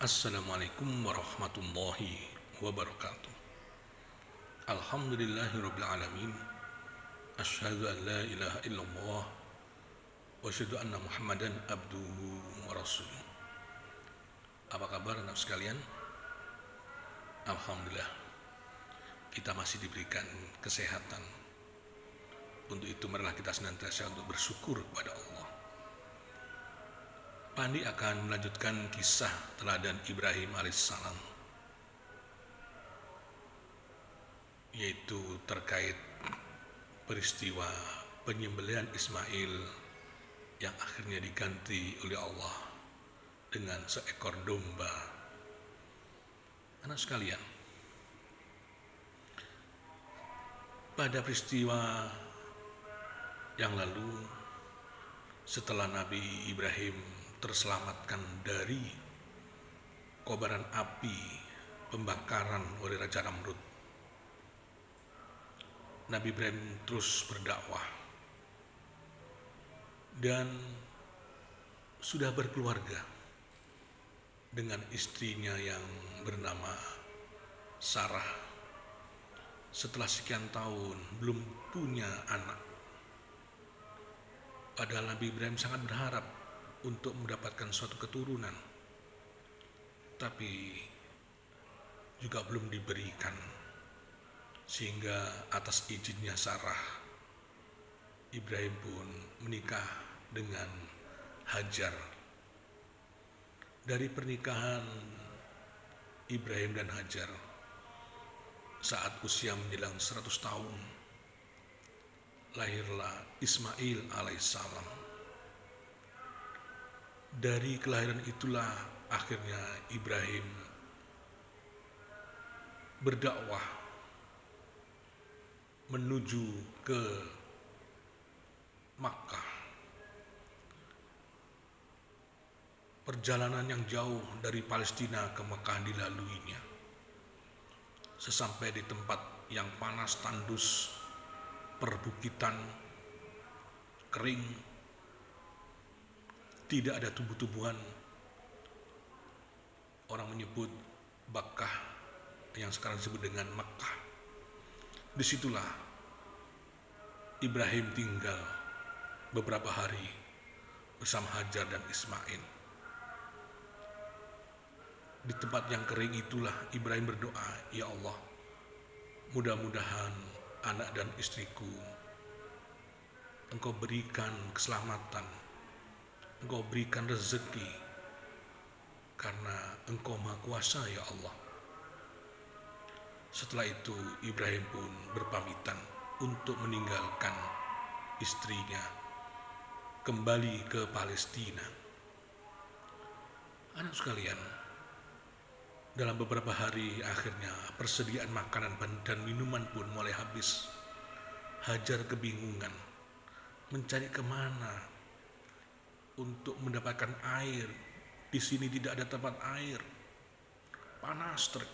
Assalamualaikum warahmatullahi wabarakatuh. Alhamdulillahirabbil alamin. Asyhadu an la ilaha illallah wa asyhadu anna Muhammadan abduhu wa rasuluh. Apa kabar anak sekalian? Alhamdulillah, kita masih diberikan kesehatan. Untuk itu marilah kita senantiasa untuk bersyukur kepada Allah. Pandi akan melanjutkan kisah teladan Ibrahim alaihissalam, yaitu terkait peristiwa penyembelihan Ismail yang akhirnya diganti oleh Allah dengan seekor domba. Anak sekalian, pada peristiwa yang lalu, setelah Nabi Ibrahim terselamatkan dari kobaran api pembakaran oleh Raja Namrud, Nabi Ibrahim terus berdakwah dan sudah berkeluarga dengan istrinya yang bernama Sarah. Setelah sekian tahun belum punya anak, padahal Nabi Ibrahim sangat berharap untuk mendapatkan suatu keturunan, tapi juga belum diberikan. Sehingga atas izinnya Sarah, Ibrahim pun menikah dengan Hajar. Dari pernikahan Ibrahim dan Hajar, saat usia menjelang 100 tahun, lahirlah Ismail alaihissalam. Dari kelahiran itulah akhirnya Ibrahim berdakwah menuju ke Makkah. Perjalanan yang jauh dari Palestina ke Makkah dilaluinya. Sesampai di tempat yang panas tandus, perbukitan, kering, tidak ada tumbuh-tumbuhan. Orang menyebut Bakkah, yang sekarang disebut dengan Makkah. Disitulah Ibrahim tinggal beberapa hari bersama Hajar dan Ismail. Di tempat yang kering itulah Ibrahim berdoa, "Ya Allah, mudah-mudahan anak dan istriku Engkau berikan keselamatan, Engkau berikan rezeki, karena Engkau Maha Kuasa, ya Allah." Setelah itu Ibrahim pun berpamitan untuk meninggalkan istrinya, kembali ke Palestina. Anak sekalian, dalam beberapa hari akhirnya persediaan makanan dan minuman pun mulai habis. Hajar kebingungan mencari kemana untuk mendapatkan air. Di sini tidak ada tempat air, panas terik.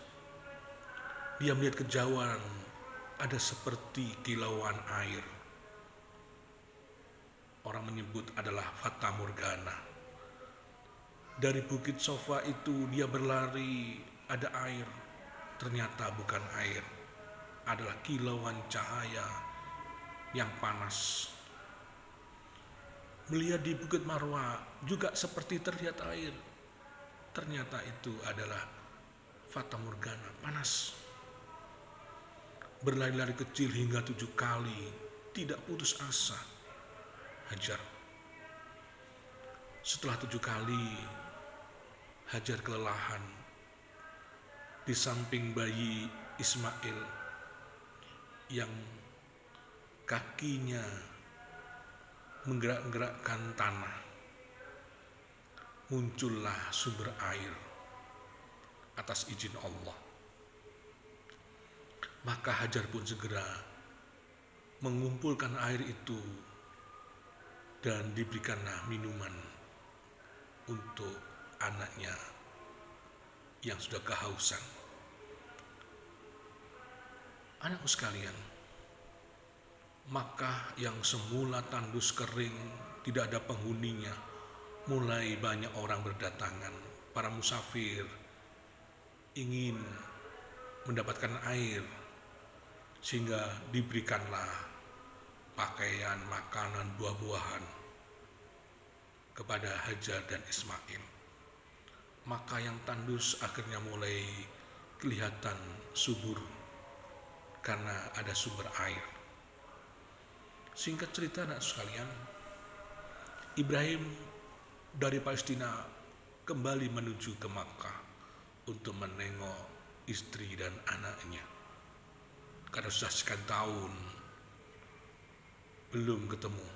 Dia melihat kejauhan ada seperti kilauan air. Orang menyebut adalah Fata Morgana. Dari bukit Sofa itu dia berlari, ada air. Ternyata bukan air, adalah kilauan cahaya yang panas. Melihat di Bukit Marwa juga seperti terlihat air. Ternyata itu adalah Fata Morgana, panas. Berlari-lari kecil hingga 7 kali, tidak putus asa Hajar. Setelah 7 kali Hajar kelelahan di samping bayi Ismail yang kakinya menggerak-gerakkan tanah, muncullah sumber air atas izin Allah. Maka Hajar pun segera mengumpulkan air itu dan diberikanlah minuman untuk anaknya yang sudah kehausan. Anakku sekalian, Makkah yang semula tandus kering, tidak ada penghuninya, mulai banyak orang berdatangan, para musafir ingin mendapatkan air, sehingga diberikanlah pakaian, makanan, buah-buahan kepada Hajar dan Ismail. Maka yang tandus akhirnya mulai kelihatan subur karena ada sumber air. Singkat cerita anak sekalian, Ibrahim dari Palestina kembali menuju ke Makkah untuk menengok istri dan anaknya. Karena sudah sekian tahun belum ketemu.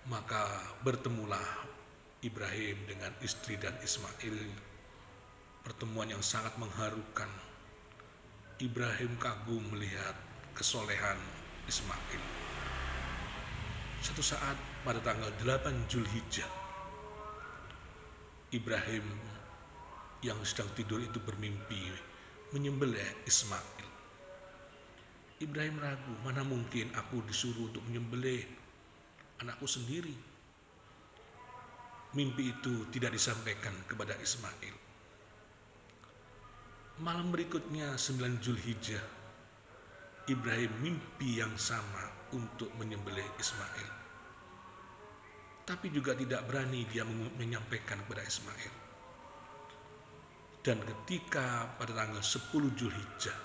Maka bertemulah Ibrahim dengan istri dan Ismail. Pertemuan yang sangat mengharukan. Ibrahim kagum melihat kesolehan Ismail. Suatu saat pada tanggal 8 Zulhijjah, Ibrahim yang sedang tidur itu bermimpi menyembelih Ismail. Ibrahim ragu, mana mungkin aku disuruh untuk menyembelih anakku sendiri. Mimpi itu tidak disampaikan kepada Ismail. Malam berikutnya 9 Zulhijjah, Ibrahim mimpi yang sama untuk menyembelih Ismail. Tapi juga tidak berani dia menyampaikan kepada Ismail. Dan ketika pada tanggal 10 Zulhijjah,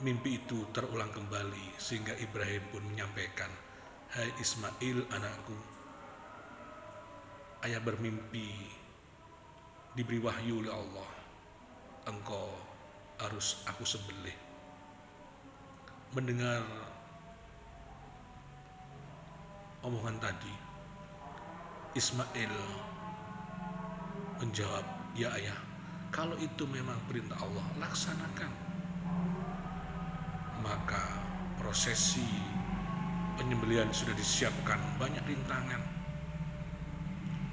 mimpi itu terulang kembali sehingga Ibrahim pun menyampaikan, "Hai Ismail anakku, ayah bermimpi diberi wahyu oleh Allah, engkau harus aku sembelih." Mendengar omongan tadi, Ismail menjawab, "Ya ayah, kalau itu memang perintah Allah, laksanakan." Maka prosesi penyembelihan sudah disiapkan, banyak rintangan.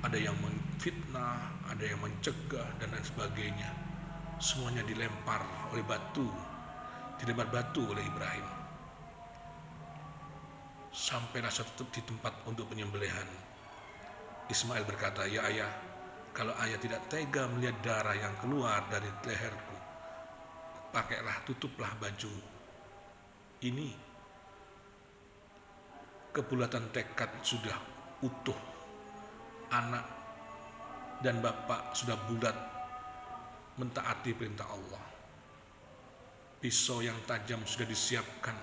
Ada yang menfitnah, ada yang mencegah, dan lain sebagainya. Semuanya dilempar batu oleh Ibrahim. Sampailah satu di tempat untuk penyembelihan. Ismail berkata, "Ya ayah, kalau ayah tidak tega melihat darah yang keluar dari leherku, tutuplah baju ini." Kebulatan tekad sudah utuh. Anak dan bapak sudah bulat mentaati perintah Allah. Pisau yang tajam sudah disiapkan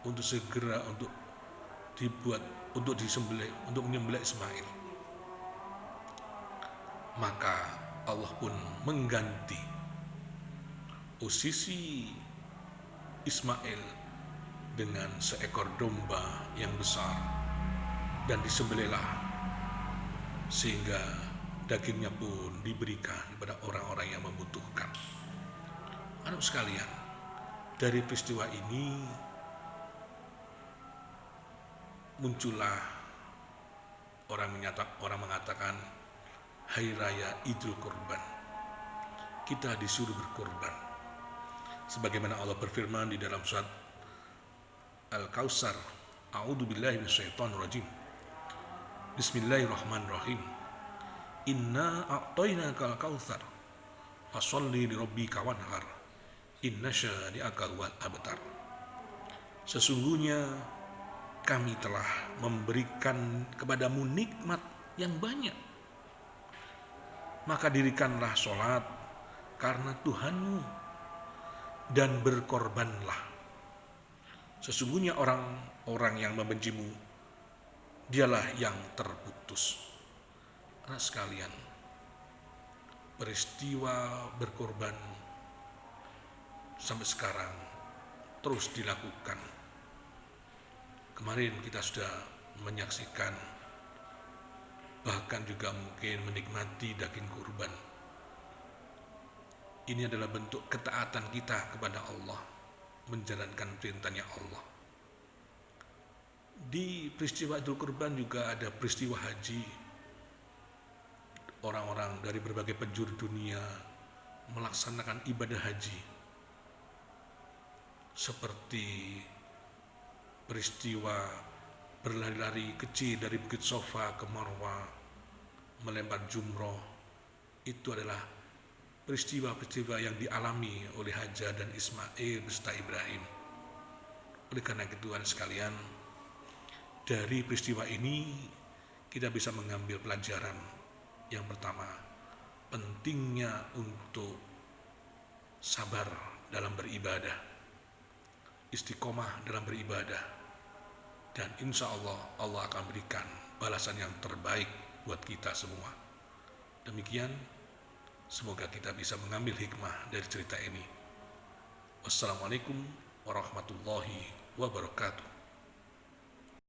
untuk segera untuk menyembelih Ismail. Maka Allah pun mengganti posisi Ismail dengan seekor domba yang besar, dan disembelihlah sehingga dagingnya pun diberikan kepada orang-orang yang membutuhkan. Anak sekalian, dari peristiwa ini muncullah orang mengatakan Hari Raya Idul Kurban. Kita disuruh berkorban. Sebagaimana Allah berfirman di dalam surat Al-Kautsar, A'udzubillahi minasyaitonirrajim. Bismillahirrahmanirrahim. Inna a'tainakal kautsar fasholli lirabbika wanhar. Inna syani'aka huwal abtar. Sesungguhnya kami telah memberikan kepadamu nikmat yang banyak. Maka dirikanlah sholat karena Tuhanmu dan berkorbanlah. Sesungguhnya orang-orang yang membencimu, dialah yang terputus. Anak sekalian, peristiwa berkorban sampai sekarang terus dilakukan. Kemarin kita sudah menyaksikan, bahkan juga mungkin menikmati daging kurban. Ini adalah bentuk ketaatan kita kepada Allah, menjalankan perintahnya Allah. Di peristiwa Idul Kurban juga ada peristiwa haji. Orang-orang dari berbagai penjuru dunia melaksanakan ibadah haji. Seperti peristiwa berlari-lari kecil dari Bukit Sofa ke Marwah, melempar jumroh. Itu adalah peristiwa-peristiwa yang dialami oleh Hajar dan Ismail beserta Ibrahim. Oleh karena itu Tuhan sekalian, dari peristiwa ini kita bisa mengambil pelajaran. Yang pertama, pentingnya untuk sabar dalam beribadah, istiqomah dalam beribadah, dan insya Allah Allah akan berikan balasan yang terbaik buat kita semua. Demikian, semoga kita bisa mengambil hikmah dari cerita ini. Wassalamualaikum warahmatullahi wabarakatuh.